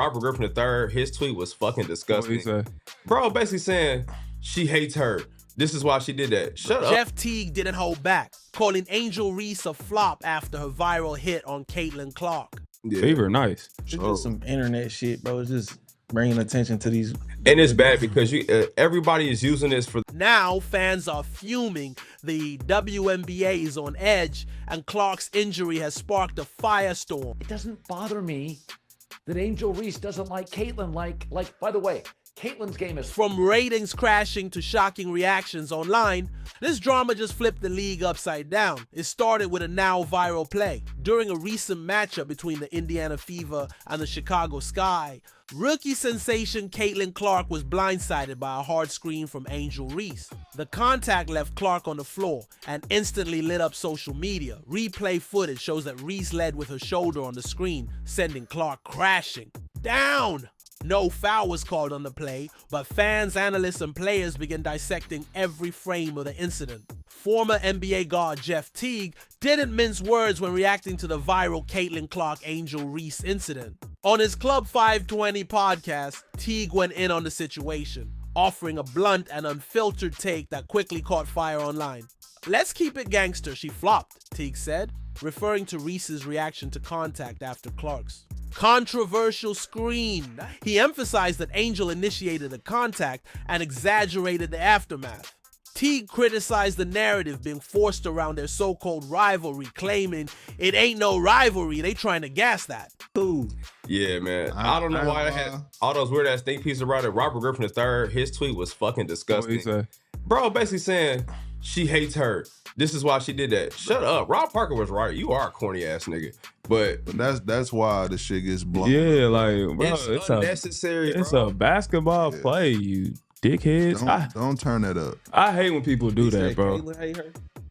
Robert Griffin III, his tweet was fucking disgusting. What he say? Bro, basically saying she hates her. This is why she did that. Shut up. Jeff Teague didn't hold back, calling Angel Reese a flop after her viral hit on Caitlin Clark. Yeah. Fever, nice. It's just some internet shit, bro. It's just bringing attention to these. And it's bad because everybody is using this for. Now fans are fuming. The WNBA is on edge, and Clark's injury has sparked a firestorm. It doesn't bother me that Angel Reese doesn't like Caitlin. Like, by the way, Caitlin's game is... From ratings crashing to shocking reactions online, this drama just flipped the league upside down. It started with a now viral play. During a recent matchup between the Indiana Fever and the Chicago Sky, rookie sensation Caitlin Clark was blindsided by a hard screen from Angel Reese. The contact left Clark on the floor and instantly lit up social media. Replay footage shows that Reese led with her shoulder on the screen, sending Clark crashing. Down! No foul was called on the play, but fans, analysts, and players began dissecting every frame of the incident. Former NBA guard Jeff Teague didn't mince words when reacting to the viral Caitlin Clark-Angel Reese incident. On his Club 520 podcast, Teague went in on the situation, offering a blunt and unfiltered take that quickly caught fire online. "Let's keep it gangster, she flopped," Teague said, referring to Reese's reaction to contact after Clark's controversial screen. He emphasized that Angel initiated the contact and exaggerated the aftermath. Teague criticized the narrative being forced around their so-called rivalry, claiming it ain't no rivalry, they trying to gas that. Ooh. Yeah, man. I don't know why I had all those weird ass think pieces about it. Robert Griffin III, his tweet was fucking disgusting. What he say? Bro, basically saying she hates her. This is why she did that. Shut up. Rob Parker was right. You are a corny ass nigga. But that's why the shit gets blown. Yeah, like, bro, it's unnecessary. It's bro. a basketball play, you dickheads. Don't turn that up. I hate when people do that, bro.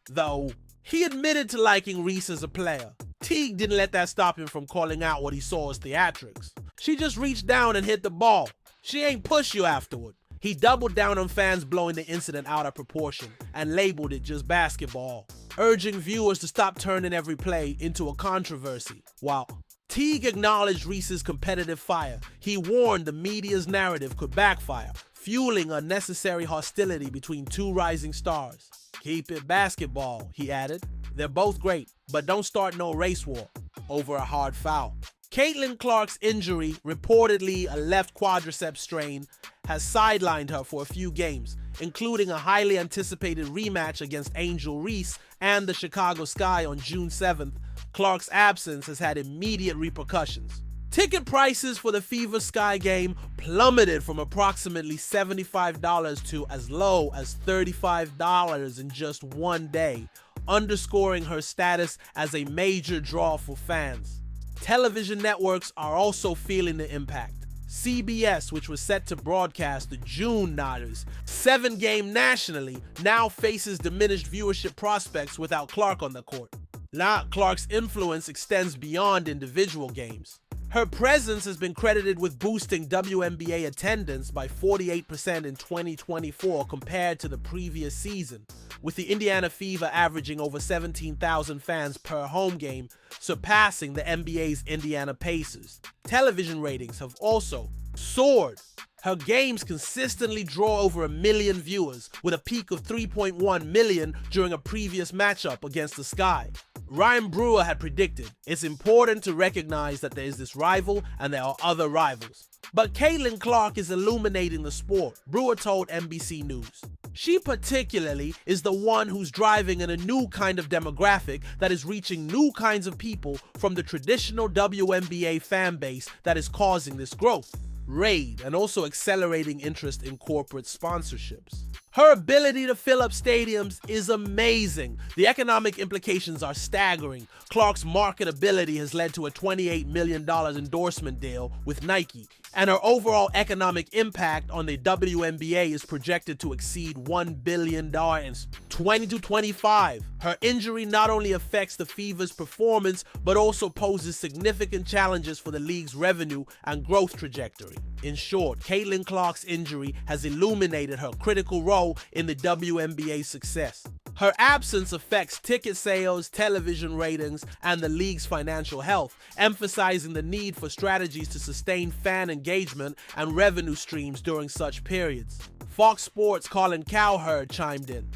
Though he admitted to liking Reese as a player, Teague didn't let that stop him from calling out what he saw as theatrics. She just reached down and hit the ball. She ain't push you afterward. He doubled down on fans blowing the incident out of proportion and labeled it just basketball, urging viewers to stop turning every play into a controversy. While Teague acknowledged Reese's competitive fire, he warned the media's narrative could backfire, fueling unnecessary hostility between two rising stars. "Keep it basketball," he added. "They're both great, but don't start no race war over a hard foul." Caitlin Clark's injury, reportedly a left quadriceps strain, has sidelined her for a few games, including a highly anticipated rematch against Angel Reese and the Chicago Sky on June 7th. Clark's absence has had immediate repercussions. Ticket prices for the Fever Sky game plummeted from approximately $75 to as low as $35 in just one day, underscoring her status as a major draw for fans. Television networks are also feeling the impact. CBS, which was set to broadcast the June Niners 7-game nationally, now faces diminished viewership prospects without Clark on the court. Now, Clark's influence extends beyond individual games. Her presence has been credited with boosting WNBA attendance by 48% in 2024 compared to the previous season, with the Indiana Fever averaging over 17,000 fans per home game, surpassing the NBA's Indiana Pacers. Television ratings have also soared. Her games consistently draw over 1 million viewers, with a peak of 3.1 million during a previous matchup against the Sky. Ryan Brewer had predicted, it's important to recognize that there is this rival and there are other rivals. But Caitlin Clark is illuminating the sport, Brewer told NBC News. She particularly is the one who's driving in a new kind of demographic that is reaching new kinds of people from the traditional WNBA fan base that is causing this growth, raid, and also accelerating interest in corporate sponsorships. Her ability to fill up stadiums is amazing. The economic implications are staggering. Clark's marketability has led to a $28 million endorsement deal with Nike, and her overall economic impact on the WNBA is projected to exceed $1 billion in 2025. Her injury not only affects the Fever's performance, but also poses significant challenges for the league's revenue and growth trajectory. In short, Caitlin Clark's injury has illuminated her critical role role in the WNBA's success. Her absence affects ticket sales, television ratings, and the league's financial health, emphasizing the need for strategies to sustain fan engagement and revenue streams during such periods. Fox Sports' Colin Cowherd chimed in.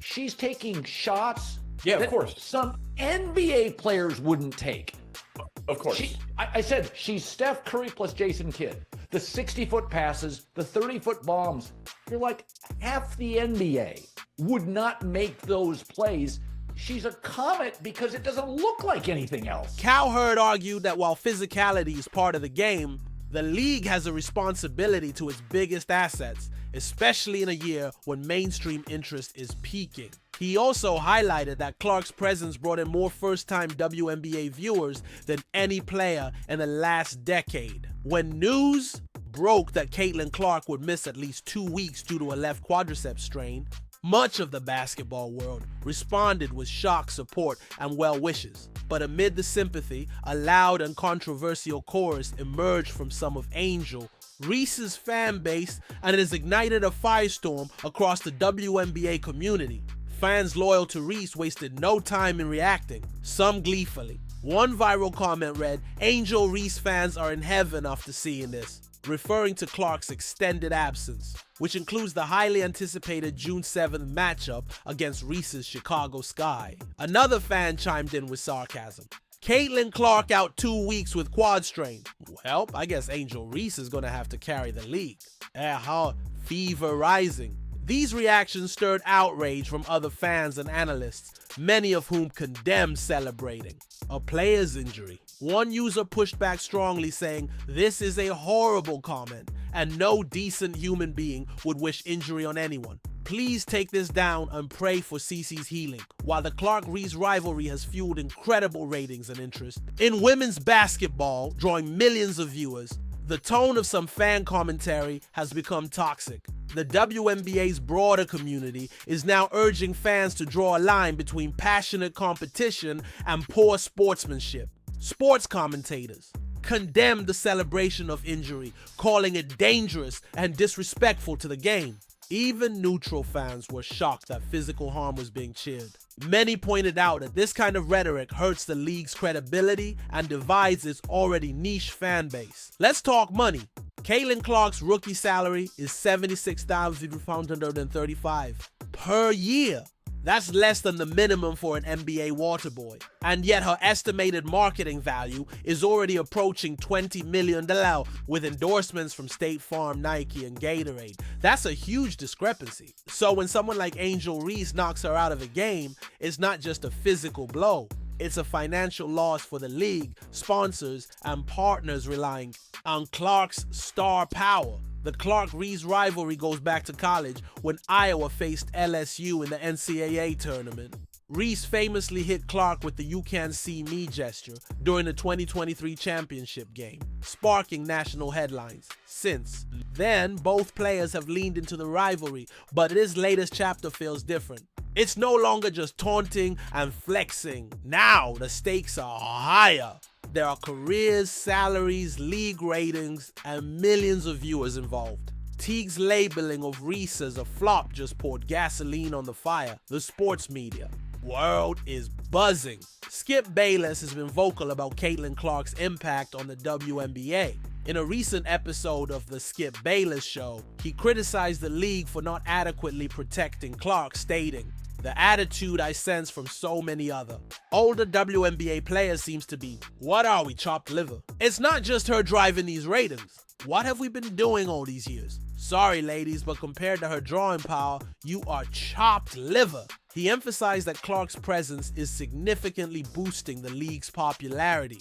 She's taking shots Yeah, of that course. some NBA players wouldn't take. Of course. I said she's Steph Curry plus Jason Kidd. The 60-foot passes, the 30-foot bombs. You're like, half the NBA would not make those plays. She's a comet because it doesn't look like anything else. Cowherd argued that while physicality is part of the game, the league has a responsibility to its biggest assets, especially in a year when mainstream interest is peaking. He also highlighted that Clark's presence brought in more first-time WNBA viewers than any player in the last decade. When news broke that Caitlin Clark would miss at least 2 weeks due to a left quadriceps strain, much of the basketball world responded with shock, support, and well wishes. But amid the sympathy, a loud and controversial chorus emerged from some of Angel, Reese's fan base, and it has ignited a firestorm across the WNBA community. Fans loyal to Reese wasted no time in reacting, some gleefully. One viral comment read, "Angel Reese fans are in heaven after seeing this," referring to Clark's extended absence, which includes the highly anticipated June 7th matchup against Reese's Chicago Sky. Another fan chimed in with sarcasm. Caitlin Clark out 2 weeks with quad strain. Well, I guess Angel Reese is gonna have to carry the league. How fever rising. These reactions stirred outrage from other fans and analysts, many of whom condemned celebrating a player's injury. One user pushed back strongly, saying, "This is a horrible comment, and no decent human being would wish injury on anyone. Please take this down and pray for Cece's healing." While the Clark-Reese rivalry has fueled incredible ratings and interest in women's basketball, drawing millions of viewers, the tone of some fan commentary has become toxic. The WNBA's broader community is now urging fans to draw a line between passionate competition and poor sportsmanship. Sports commentators condemned the celebration of injury, calling it dangerous and disrespectful to the game. Even neutral fans were shocked that physical harm was being cheered. Many pointed out that this kind of rhetoric hurts the league's credibility and divides its already niche fan base. Let's talk money. Caitlin Clark's rookie salary is $76,535 per year. That's less than the minimum for an NBA water boy. And yet her estimated marketing value is already approaching $20 million with endorsements from State Farm, Nike, and Gatorade. That's a huge discrepancy. So when someone like Angel Reese knocks her out of a game, it's not just a physical blow. It's a financial loss for the league, sponsors, and partners relying on Clark's star power. The Clark-Reese rivalry goes back to college when Iowa faced LSU in the NCAA tournament. Reese famously hit Clark with the "you can't see me" gesture during the 2023 championship game, sparking national headlines. Since then, both players have leaned into the rivalry, but this latest chapter feels different. It's no longer just taunting and flexing. Now the stakes are higher. There are careers, salaries, league ratings, and millions of viewers involved. Teague's labeling of Reese as a flop just poured gasoline on the fire. The sports media world is buzzing. Skip Bayless has been vocal about Caitlin Clark's impact on the WNBA. In a recent episode of the Skip Bayless Show, he criticized the league for not adequately protecting Clark, stating, "The attitude I sense from so many other older WNBA players seems to be, what are we, chopped liver? It's not just her driving these ratings. What have we been doing all these years? Sorry ladies, but compared to her drawing power, you are chopped liver." He emphasized that Clark's presence is significantly boosting the league's popularity.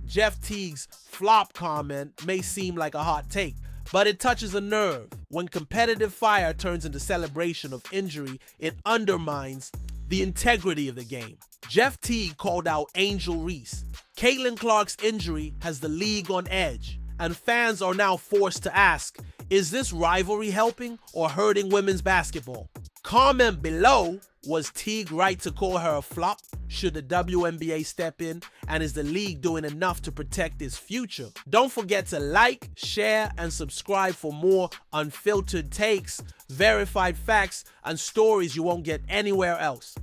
Jeff Teague's flop comment may seem like a hot take, but it touches a nerve. When competitive fire turns into celebration of injury, it undermines the integrity of the game. Jeff Teague called out Angel Reese. Caitlin Clark's injury has the league on edge, and fans are now forced to ask, is this rivalry helping or hurting women's basketball? Comment below, was Teague right to call her a flop? Should the WNBA step in? And is the league doing enough to protect its future? Don't forget to like, share, and subscribe for more unfiltered takes, verified facts, and stories you won't get anywhere else.